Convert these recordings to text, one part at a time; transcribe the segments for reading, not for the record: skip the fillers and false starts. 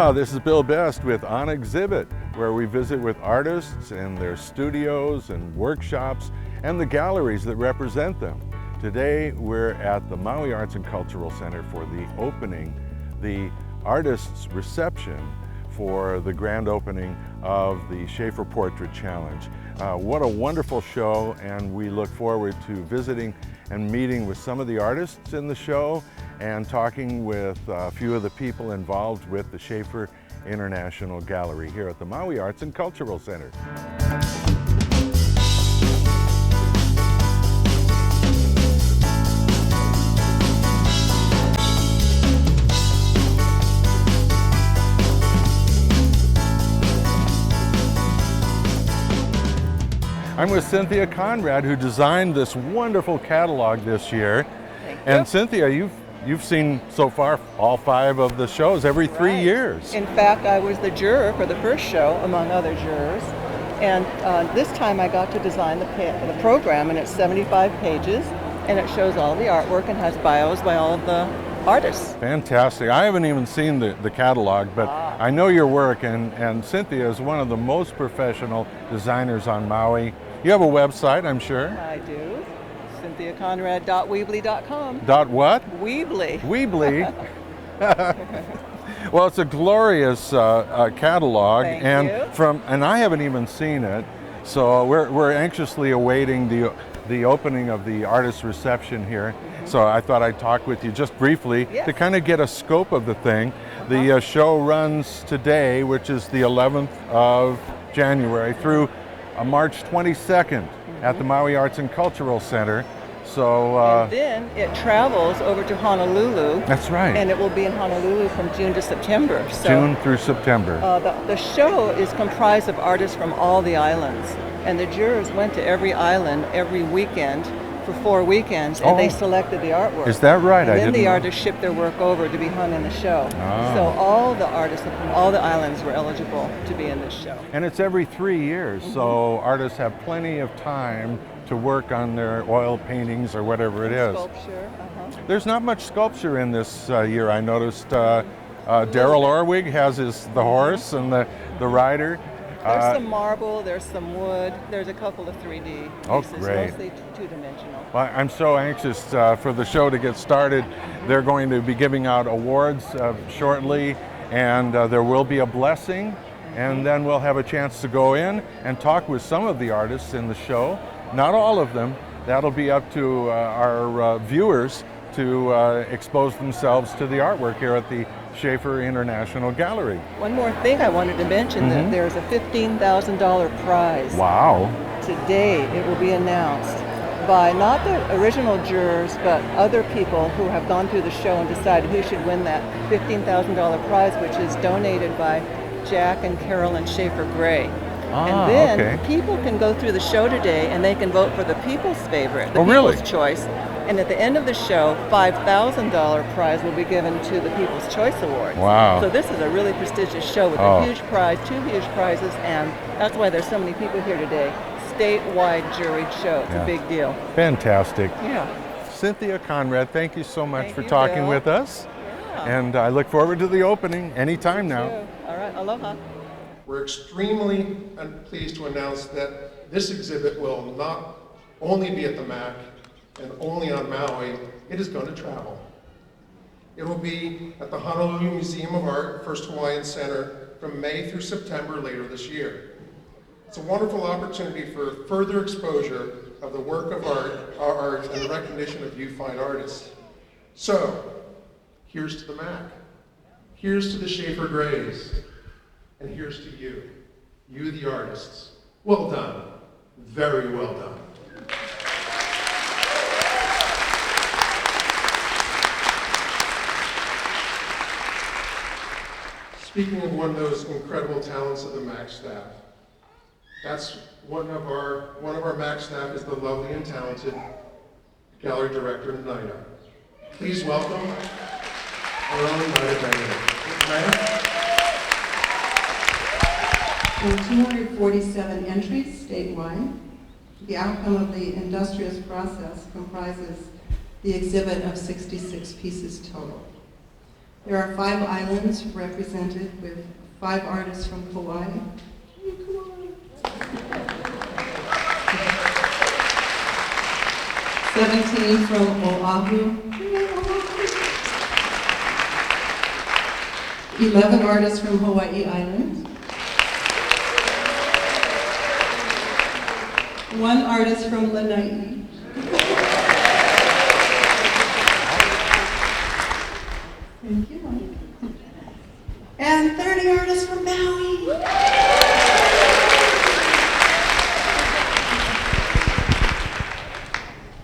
Aloha, this is Bill Best with On Exhibit, where we visit with artists and their studios and workshops and the galleries that represent them. Today we're at the Maui Arts and Cultural Center for the opening, the artists' reception for the grand opening of the Schaefer Portrait Challenge. What a wonderful show, and we look forward to visiting and meeting with some of the artists in the show and talking with a few of the people involved with the Schaefer International Gallery here at the Maui Arts and Cultural Center. I'm with Cynthia Conrad, who designed this wonderful catalog this year. Thank you. And Cynthia, you've seen so far all 5 of the shows every 3 years. In fact, I was the juror for the first show, among other jurors. And this time I got to design the program, and it's 75 pages, and it shows all the artwork and has bios by all of the artists. Fantastic. I haven't even seen the catalog, but I know your work, and Cynthia is one of the most professional designers on Maui. You have a website, I'm sure. I do. CynthiaConrad.weebly.com. Dot what? Weebly. Weebly. Well, it's a glorious catalog, Thank and you. And I haven't even seen it, so we're anxiously awaiting the opening of the artist reception here. So I thought I'd talk with you just briefly to kind of get a scope of the thing. The show runs today, which is the 11th of January, through March 22nd at the Maui Arts and Cultural Center. So and then it travels over to Honolulu. That's right. And it will be in Honolulu from June to September. So, June through September. The show is comprised of artists from all the islands. And the jurors went to every island every weekend for 4 weekends, and they selected the artwork. Is that right? And then the artists shipped their work over to be hung in the show. So all the artists from all the islands were eligible to be in this show. And it's every 3 years, so artists have plenty of time to work on their oil paintings or whatever it is. Sculpture. There's not much sculpture in this year. I noticed Daryl Orwig has the horse and the rider. There's some marble, there's some wood, there's a couple of 3D pieces, mostly two-dimensional. Well, I'm so anxious for the show to get started. They're going to be giving out awards shortly, and there will be a blessing, and then we'll have a chance to go in and talk with some of the artists in the show. Not all of them. That'll be up to our viewers to expose themselves to the artwork here at the Schaefer International Gallery. One more thing I wanted to mention, that there's a $15,000 prize. Wow. Today it will be announced by not the original jurors, but other people who have gone through the show and decided who should win that $15,000 prize, which is donated by Jack and Carolyn Schaefer Gray. And then people can go through the show today and they can vote for the people's favorite, the people's choice. And at the end of the show, $5,000 prize will be given to the People's Choice Awards. Wow. So this is a really prestigious show with a huge prize, 2 huge prizes, and that's why there's so many people here today. Statewide juried show. It's a big deal. Fantastic. Yeah. Cynthia Conrad, thank you so much for you, talking Bill. with us. Yeah. And I look forward to the opening anytime now. All right, aloha. We're extremely pleased to announce that this exhibit will not only be at the MAC and only on Maui, it is going to travel. It will be at the Honolulu Museum of Art, First Hawaiian Center, from May through September later this year. It's a wonderful opportunity for further exposure of the work of our art, and the recognition of you fine artists. So, here's to the MAC, here's to the Schaefer Grays, and here's to you the artists. Well done, very well done. Speaking of one of those incredible talents of the MAC staff, that's one of our MAC staff is the lovely and talented gallery director, Nina. Please welcome our own Nina Diana. There are 247 entries statewide. The outcome of the industrious process comprises the exhibit of 66 pieces total. There are 5 islands represented with 5 artists from Hawaii. Hey, come on. 17 from Oahu. 11 artists from Hawaii Island. 1 artist from Lanai. Thank you. And 30 artists from Maui.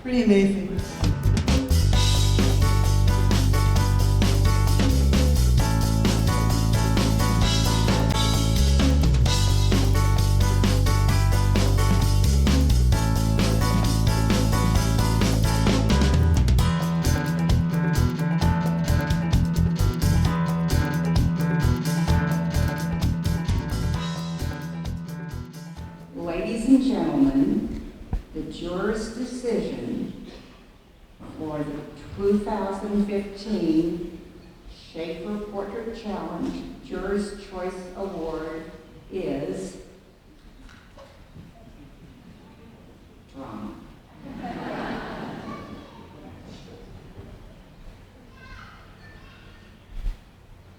Pretty amazing. Ladies and gentlemen, the jurors' decision for the 2015 Schaefer Portrait Challenge Jurors' Choice Award is drama.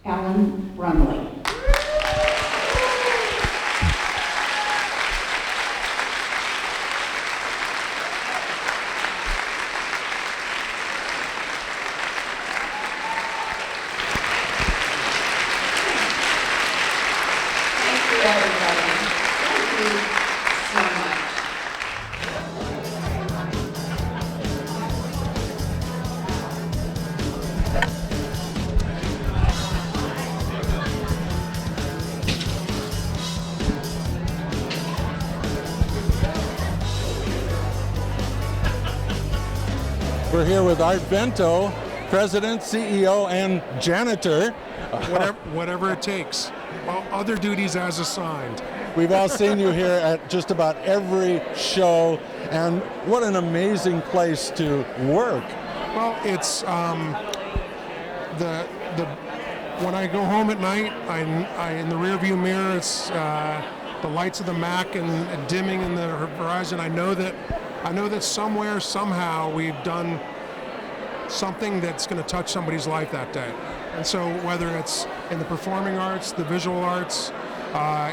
Alan Brumley. We're here with Art Bento, President, CEO, and janitor. Whatever it takes. Well, other duties as assigned. We've all seen you here at just about every show, and what an amazing place to work. Well, it's when I go home at night, I in the rearview mirror, it's the lights of the Mac and dimming in the horizon. I know that somewhere, somehow, we've done something that's going to touch somebody's life that day. And so whether it's in the performing arts, the visual arts,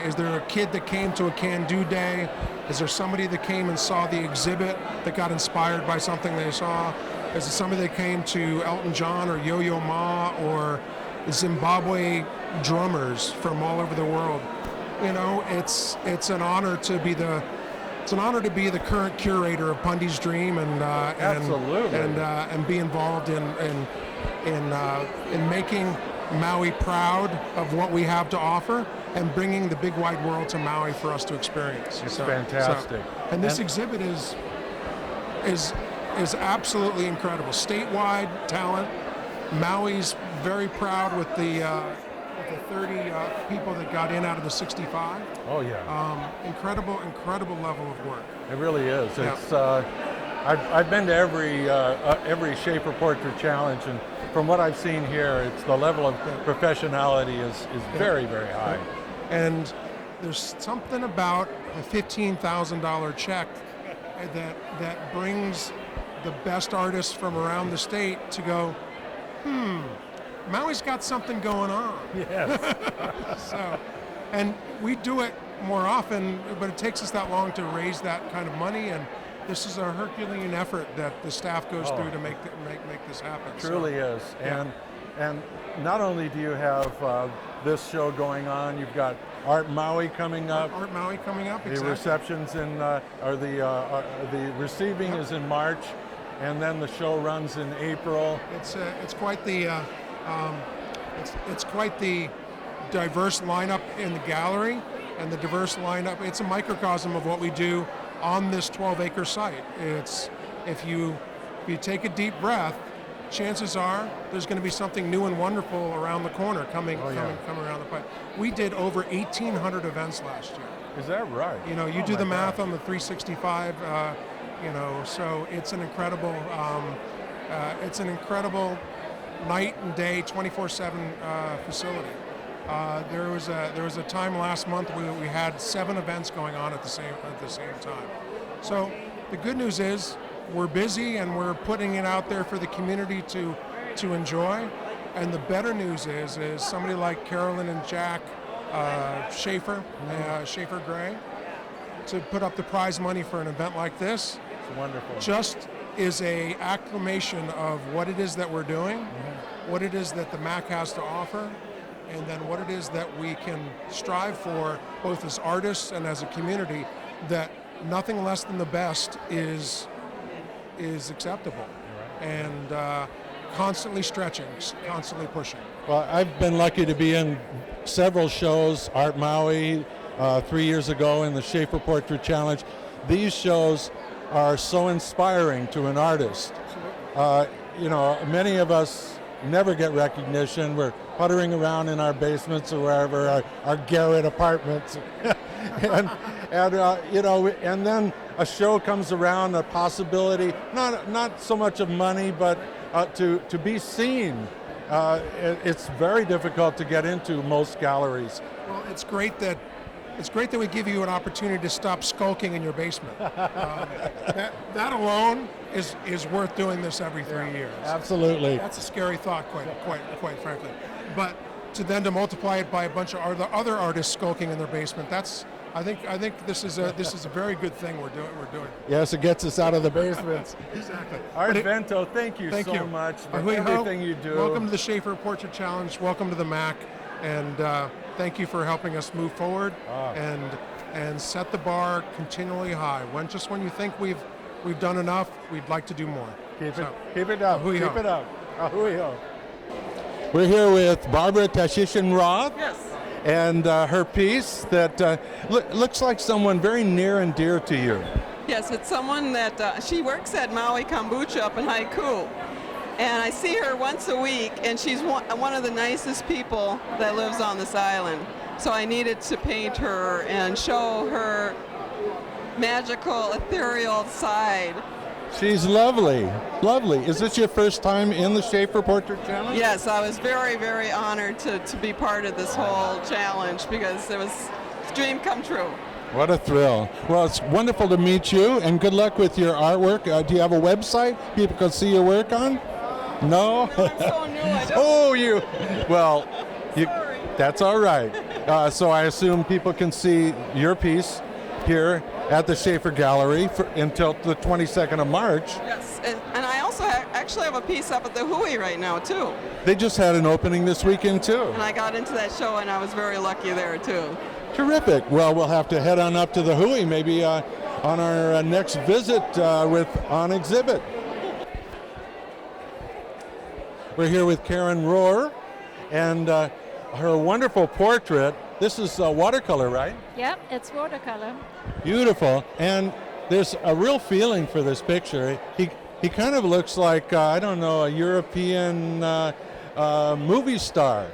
is there a kid that came to a can-do day? Is there somebody that came and saw the exhibit that got inspired by something they saw? Is it somebody that came to Elton John or Yo-Yo Ma or Zimbabwe drummers from all over the world? You know, it's an honor to be the current curator of Pundy's Dream and be involved in making Maui proud of what we have to offer and bringing the big wide world to Maui for us to experience. It's fantastic. And this exhibit is absolutely incredible. Statewide talent. Maui's very proud with the 30 people that got in out of the 65. Oh yeah. Incredible level of work. It really is. Yeah. It's I've been to every Schaefer Portrait Challenge, and from what I've seen here, it's the level of professionality is very, very high. And there's something about a $15,000 check that brings the best artists from around the state to go, Maui's got something going on. Yes. So, and we do it more often, but it takes us that long to raise that kind of money, and this is a Herculean effort that the staff goes through to make this happen. Truly is. And not only do you have this show going on, you've got Art Maui coming up. Art Maui coming up. The Exactly. receptions the receiving is in March, and then the show runs in April. It's quite the diverse lineup in the gallery, and the diverse lineup. It's a microcosm of what we do on this 12-acre site. It's if you take a deep breath, chances are there's going to be something new and wonderful around the corner coming around the pipe. We did over 1,800 events last year. Is that right? You know, you do the math on the 365. You know, so it's an incredible night and day, 24/7 facility. There was a time last month we had 7 events going on at the same time. So the good news is we're busy and we're putting it out there for the community to enjoy. And the better news is somebody like Carolyn and Jack Schaefer Gray, to put up the prize money for an event like this. It's wonderful. Just is a acclamation of what it is that we're doing, what it is that the MAC has to offer, and then what it is that we can strive for both as artists and as a community, that nothing less than the best is acceptable. And constantly stretching, constantly pushing. Well, I've been lucky to be in several shows, Art Maui 3 years ago in the Schaefer Portrait Challenge. These shows are so inspiring to an artist. Many of us never get recognition. We're puttering around in our basements or wherever, our garret apartments. and then a show comes around, a possibility, not so much of money, but to be seen. It's very difficult to get into most galleries. Well, it's great that we give you an opportunity to stop skulking in your basement. That alone is worth doing this every 3 years. Absolutely. That's a scary thought, quite frankly. But to multiply it by a bunch of other artists skulking in their basement, I think this is a very good thing we're doing. Yes, it gets us out of the basements. Exactly. Art Vento, thank you so much for everything you do. Welcome to the Schaefer Portrait Challenge. Welcome to the MAC, and thank you for helping us move forward and set the bar continually high. When you think we've done enough, we'd like to do more. Keep it up. Keep it up. Ahui-ho. We're here with Barbara Tashishin-Roth. Yes. And her piece that looks like someone very near and dear to you. Yes, it's someone that she works at Maui Kombucha up in Haiku. And I see her once a week, and she's one of the nicest people that lives on this island. So I needed to paint her and show her magical, ethereal side. She's lovely, lovely. Is this your first time in the Schaefer Portrait Challenge? Yes, I was very, very honored to be part of this whole challenge because it was a dream come true. What a thrill. Well, it's wonderful to meet you, and good luck with your artwork. Do you have a website people can see your work on? No? No, I'm so new, I don't. Oh, you. Well, that's all right. So I assume people can see your piece here at the Schaefer Gallery until the 22nd of March. Yes, and I also actually have a piece up at the Hui right now, too. They just had an opening this weekend, too. And I got into that show, and I was very lucky there, too. Terrific. Well, we'll have to head on up to the Hui, maybe on our next visit on exhibit. We're here with Karen Rohr, and her wonderful portrait. This is watercolor, right? Yep, it's watercolor. Beautiful, and there's a real feeling for this picture. He kind of looks like, I don't know, a European movie star.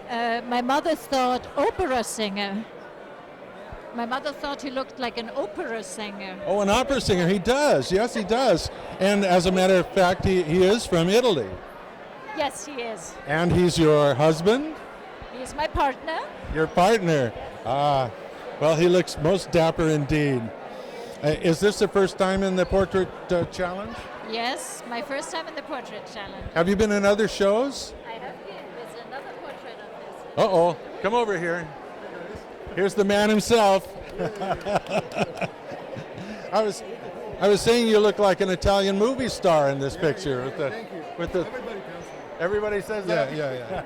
My mother thought opera singer. My mother thought he looked like an opera singer. Oh, an opera singer, he does. Yes, he does. And as a matter of fact, he is from Italy. Yes, he is. And he's your husband? He's my partner. Your partner. Ah, well, he looks most dapper indeed. Is this the first time in the Portrait Challenge? Yes, my first time in the Portrait Challenge. Have you been in other shows? I have been. There's another portrait of his. Uh-oh, come over here. Here's the man himself. I was saying you look like an Italian movie star in this picture. Thank you. Everybody says that? Yeah.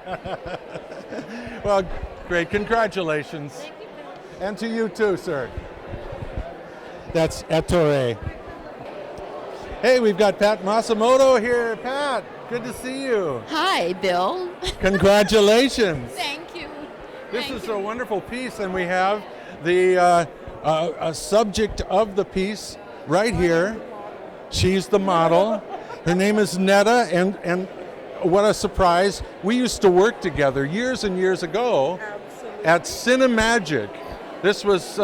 Well, great. Congratulations. Thank you. And to you too, sir. That's Ettore. Hey, we've got Pat Masamoto here. Pat, good to see you. Hi, Bill. Congratulations. Thank you. This is a wonderful piece, and we have the subject of the piece right here. She's the model. Her name is Netta, and what a surprise. We used to work together years and years ago at Cinemagic. This was...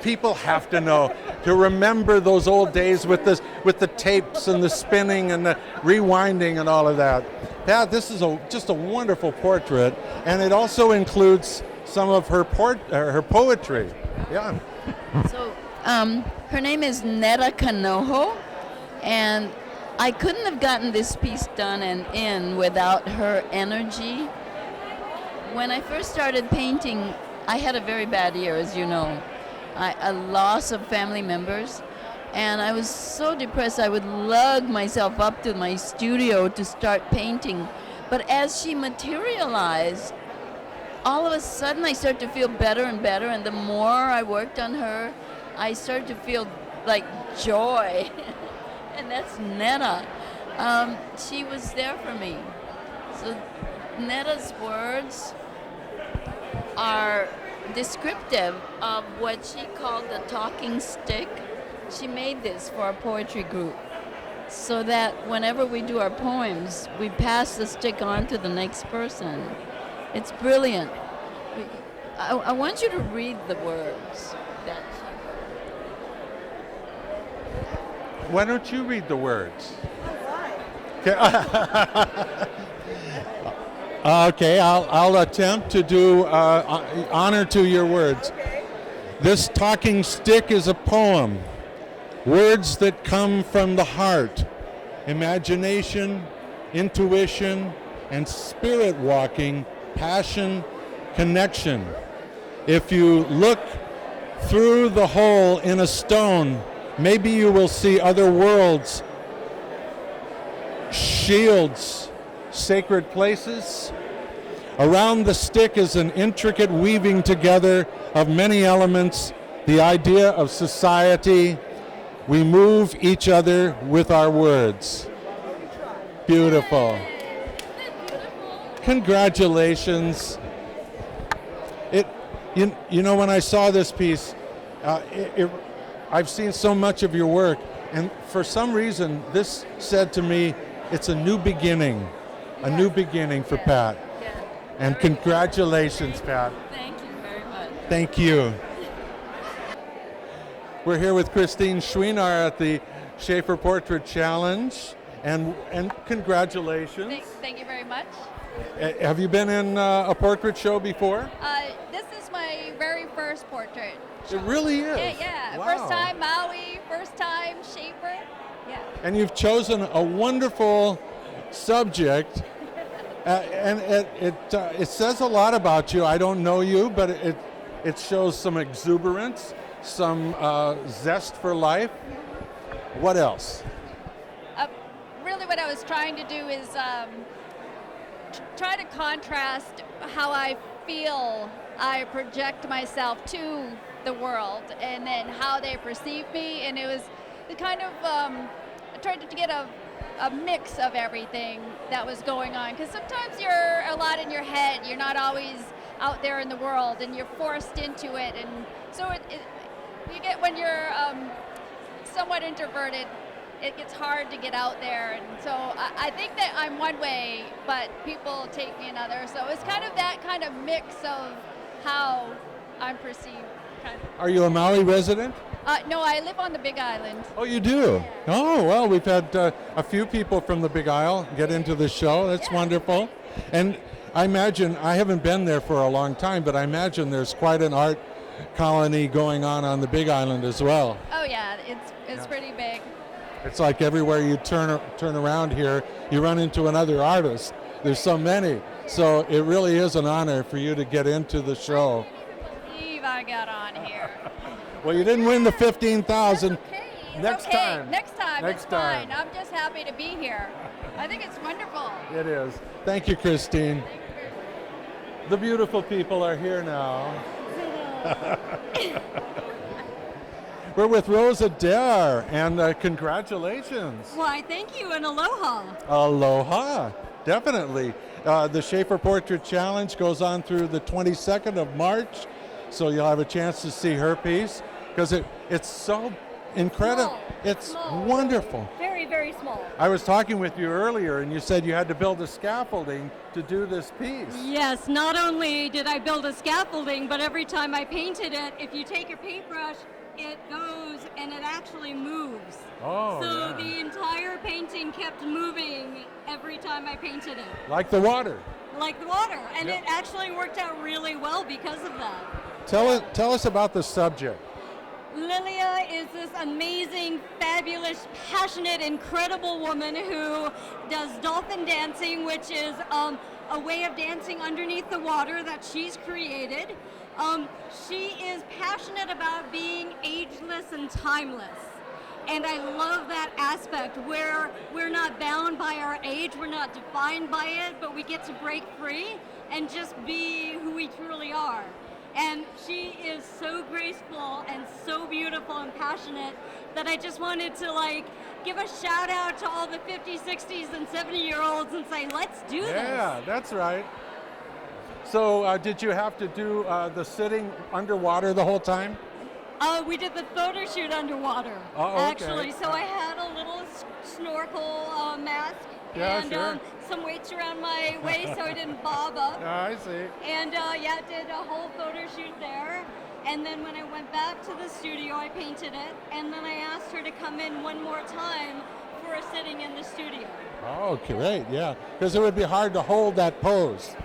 people have to know. to remember those old days with the tapes and the spinning and the rewinding and all of that. Pat, this is just a wonderful portrait, and it also includes some of her poetry. Yeah. So her name is Netta Kanoho, and I couldn't have gotten this piece done and in without her energy. When I first started painting, I had a very bad year, as you know. A loss of family members, and I was so depressed I would lug myself up to my studio to start painting. But as she materialized, all of a sudden I started to feel better and better, and the more I worked on her, I started to feel like joy. And that's Netta. She was there for me. So Netta's words are descriptive of what she called the talking stick. She made this for our poetry group so that whenever we do our poems, we pass the stick on to the next person. It's brilliant. I want you to read the words that Why don't you read the words? Okay, I'll attempt to do honor to your words. Okay. This talking stick is a poem. Words that come from the heart. Imagination, intuition, and spirit walking, passion, connection. If you look through the hole in a stone, maybe you will see other worlds, shields, sacred places. Around the stick is an intricate weaving together of many elements, the idea of society. We move each other with our words. Beautiful. Congratulations. You know, when I saw this piece, I've seen so much of your work, and for some reason, this said to me, it's a new beginning. A new beginning for Pat. Yeah. And congratulations, Pat. Thank you very much. Thank you. We're here with Christine Schwing at the Schaefer Portrait Challenge, and congratulations. Thank you very much. Have you been in a portrait show before? This is my very first portrait show. It really is? Yeah. Wow. First time Maui, first time Schaefer. Yeah. And you've chosen a wonderful subject, and it says a lot about you. I don't know you, but it shows some exuberance, some zest for life. What else? Really what I was trying to do is try to contrast how I feel I project myself to the world, and then how they perceive me. And it was the kind of, I tried to get a mix of everything that was going on, because sometimes you're a lot in your head, you're not always out there in the world, and you're forced into it. And so you get, when you're somewhat introverted, it gets hard to get out there. And so I think that I'm one way, but people take me another. So it's kind of that kind of mix of how I'm perceived. Kind of. Are you a Maui resident? No, I live on the Big Island. Oh, you do? Oh, well, we've had a few people from the Big Isle get into the show. That's wonderful. And I imagine, I haven't been there for a long time, but I imagine there's quite an art colony going on the Big Island as well. Oh yeah, it's pretty big. It's like everywhere you turn around here, you run into another artist. There's so many. So it really is an honor for you to get into the show. I believe I got on here. Well, you didn't win the 15,000. Okay. Next time. Next time. Next It's time. fine. I'm just happy to be here. I think it's wonderful. It is. Thank you, Christine. The beautiful people are here now. We're with Rosa Dare, and congratulations. Why, thank you, and aloha. Aloha, definitely. The Schaefer Portrait Challenge goes on through the 22nd of March, so you'll have a chance to see her piece, because it's so incredible. Small. It's Small. wonderful. Very, very small. I was talking with you earlier, and you said you had to build a scaffolding to do this piece. Yes, not only did I build a scaffolding, but every time I painted it, if you take your paintbrush it goes and it actually moves. Oh, so yeah. the entire painting kept moving every time I painted it. Like the water. Like the water. And Yep. it actually worked out really well because of that. Tell us about the subject. Lilia is this amazing, fabulous, passionate, incredible woman who does dolphin dancing, which is a way of dancing underneath the water that she's created. She is passionate about being ageless and timeless. And I love that aspect where we're not bound by our age, we're not defined by it, but we get to break free and just be who we truly are. And she is so graceful and so beautiful and passionate that I just wanted to give a shout out to all the 50s, 60s, and 70-year-olds and say, let's do this. Yeah, that's right. So did you have to do the sitting underwater the whole time? We did the photo shoot underwater, actually. So I had a little snorkel mask and some weights around my waist so I didn't bob up. I see. And did a whole photo shoot there. And then when I went back to the studio, I painted it. And then I asked her to come in one more time for a sitting in the studio. Oh, great, yeah. Because it would be hard to hold that pose.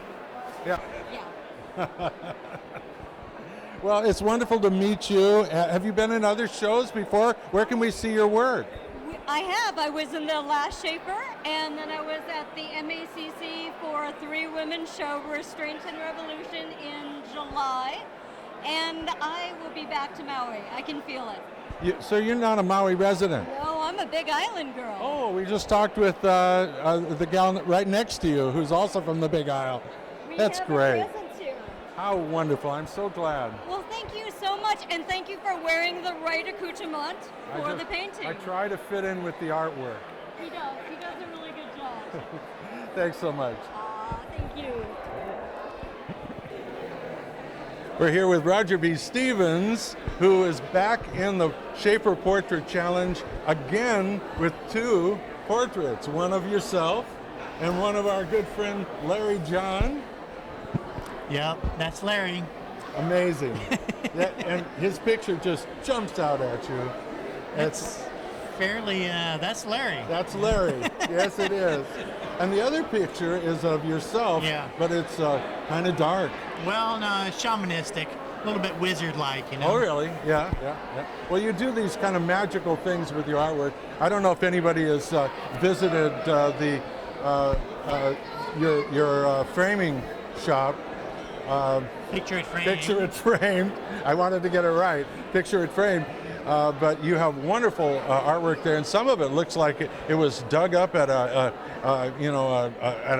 Yeah. Yeah. Well, it's wonderful to meet you. Have you been in other shows before? Where can we see your work? I have. I was in The Last Shaper, and then I was at the MACC for a 3-women show, Restraint and Revolution, in July. And I will be back to Maui. I can feel it. So you're not a Maui resident? No, I'm a Big Island girl. Oh, we just talked with the gal right next to you, who's also from the Big Isle. That's great. How wonderful. I'm so glad. Well, thank you so much, and thank you for wearing the right accoutrement for the painting. I try to fit in with the artwork. He does. He does a really good job. Thanks so much. Thank you. We're here with Roger B. Stevens, who is back in the Schaefer Portrait Challenge again with 2 portraits, one of yourself and one of our good friend Larry John. Yep, that's Larry. Amazing. And his picture just jumps out at you. It's fairly, that's Larry. That's Larry. Yes, it is. And the other picture is of yourself, but it's kind of dark. Well, no, shamanistic, a little bit wizard-like, you know. Oh, really? Yeah. Well, you do these kind of magical things with your artwork. I don't know if anybody has visited your framing shop. Picture It Framed. Picture It Framed. I wanted to get it right. Picture It Framed. But you have wonderful artwork there, and some of it looks like it was dug up at a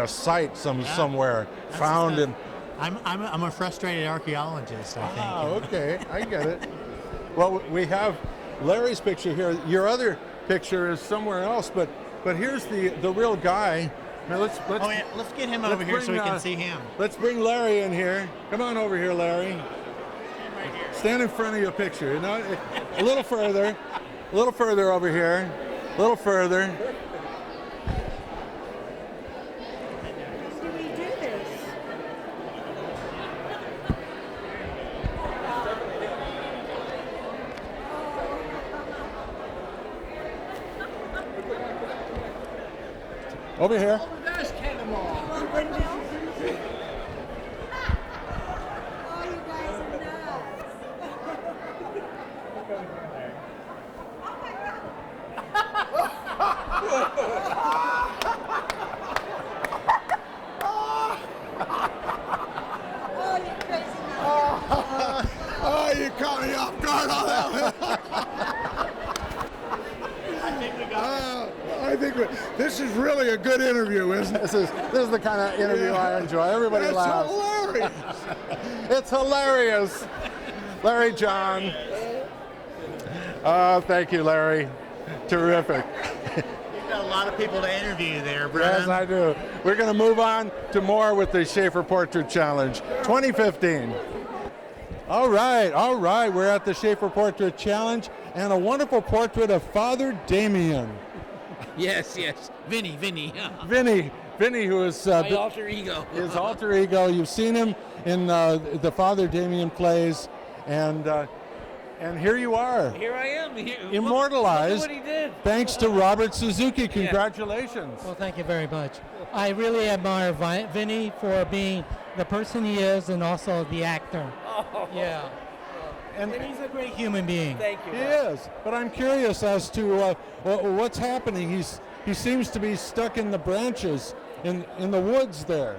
site somewhere, found in. I'm a frustrated archaeologist, I think. Ah, okay, I get it. Well, we have Larry's picture here. Your other picture is somewhere else, but here's the real guy. Now let's get him over here so we can see him. Let's bring Larry in here. Come on over here, Larry. Stand in front of your picture. A little further over here. A little further. Do we do this? Over here. There's Cannonball. Oh, you caught me off guard on that one. I think this is really a good interview, isn't it? This is the kind of interview I enjoy. Everybody laughs. Hilarious. It's hilarious. Larry John. Thank you, Larry. Terrific. You've got a lot of people to interview there, Brennan. Yes, I do. We're going to move on to more with the Schaefer Portrait Challenge 2015. All right. We're at the Schaefer Portrait Challenge and a wonderful portrait of Father Damien. Yes. Vinny. Vinny, who is my alter ego. His alter ego. You've seen him in the Father Damien plays, and And here you are. Here I am. Immortalized. Look at what he did. Thanks to Robert Suzuki. Congratulations. Well, thank you very much. I really admire Vinny for being the person he is and also the actor. Oh. Yeah. And he's a great human being. Thank you. He is. But I'm curious as to what's happening. He seems to be stuck in the branches in the woods there.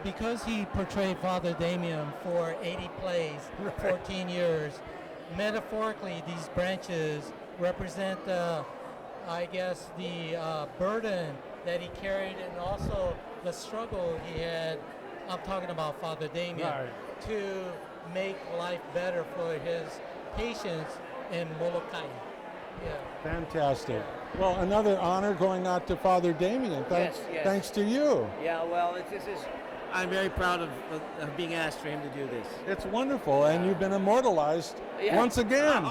Because he portrayed Father Damien for 80 plays, 14 years, metaphorically, these branches represent, I guess, the burden that he carried and also the struggle he had. I'm talking about Father Damien, to make life better for his patients in Molokai. Yeah. Fantastic. Well, another honor going out to Father Damien. Thanks, Yes. thanks to you. Yeah, well, I'm very proud of being asked for him to do this. It's wonderful, and you've been immortalized once again.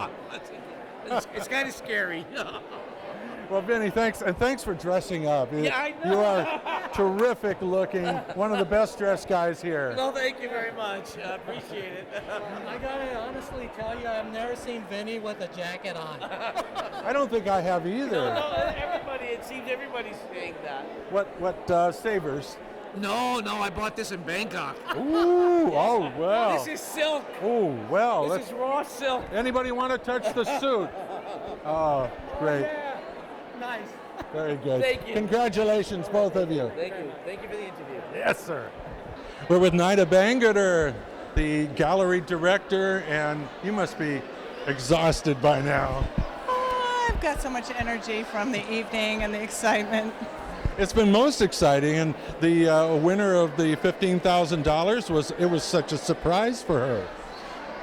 It's kind of scary. Well, Vinny, thanks, and thanks for dressing up. Yeah, I know. You are terrific looking, one of the best dressed guys here. No, thank you very much. I appreciate it. I gotta honestly tell you, I've never seen Vinny with a jacket on. I don't think I have either. It seems everybody's saying that. What savors? No, I bought this in Bangkok. Ooh, oh, well. This is silk. Oh, well. This is raw silk. Anybody want to touch the suit? Oh, great. Yeah. Nice. Very good. Thank you. Congratulations, both of you. Thank you. Thank you for the interview. Yes, sir. We're with Nida Bangader, the gallery director, and you must be exhausted by now. I've got so much energy from the evening and the excitement. It's been most exciting, and the winner of the $15,000 was such a surprise for her.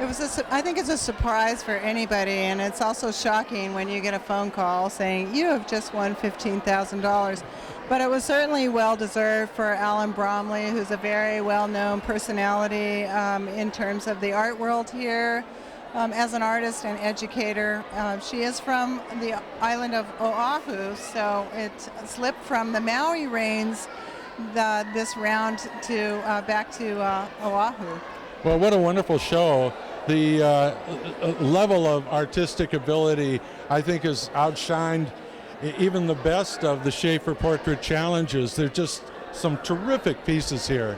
I think it's a surprise for anybody, and it's also shocking when you get a phone call saying you have just won $15,000. But it was certainly well deserved for Alan Bromley, who's a very well-known personality in terms of the art world here. As an artist and educator, she is from the island of Oahu, so it slipped from the Maui reigns this round to back to Oahu. Well, what a wonderful show. The level of artistic ability, I think, has outshined even the best of the Schaefer Portrait Challenges. There are just some terrific pieces here.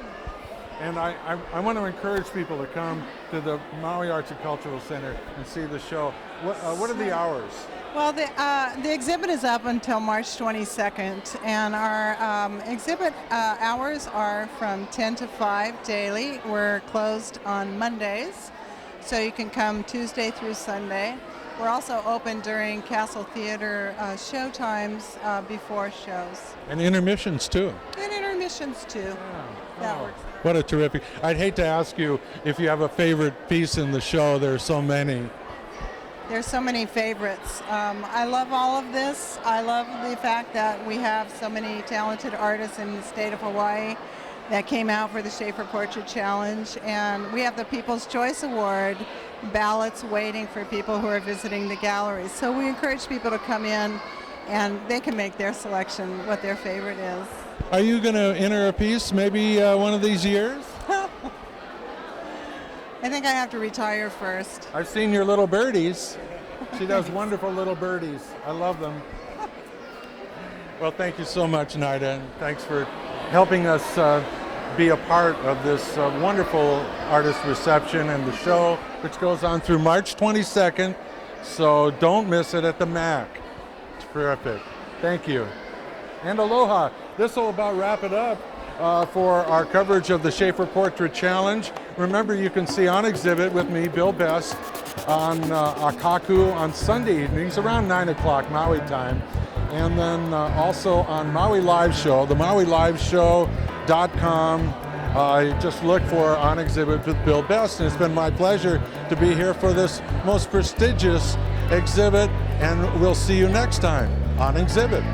And I want to encourage people to come to the Maui Arts and Cultural Center and see the show. What are the hours? Well, the exhibit is up until March 22nd, and our exhibit hours are from 10 to 5 daily. We're closed on Mondays, so you can come Tuesday through Sunday. We're also open during Castle Theater show times before shows. And intermissions, too. And intermissions, too. Yeah. That works. What a terrific. I'd hate to ask you if you have a favorite piece in the show. There are so many. There's so many favorites. I love all of this. I love the fact that we have so many talented artists in the state of Hawaii that came out for the Schaefer Portrait Challenge. And we have the People's Choice Award ballots waiting for people who are visiting the galleries. So we encourage people to come in and they can make their selection what their favorite is. Are you going to enter a piece maybe one of these years? I think I have to retire first. I've seen your little birdies. She does wonderful little birdies. I love them. Well, thank you so much, Nida, and thanks for helping us be a part of this wonderful artist reception and the show, which goes on through March 22nd. So don't miss it at the MAC. It's terrific. Thank you. And aloha. This will about wrap it up for our coverage of the Schaefer Portrait Challenge. Remember, you can see On Exhibit with me, Bill Best, on Akaku on Sunday evenings around 9 o'clock Maui time. And then also on Maui Live Show, the MauiLiveShow.com. Just look for On Exhibit with Bill Best. And it's been my pleasure to be here for this most prestigious exhibit. And we'll see you next time on Exhibit.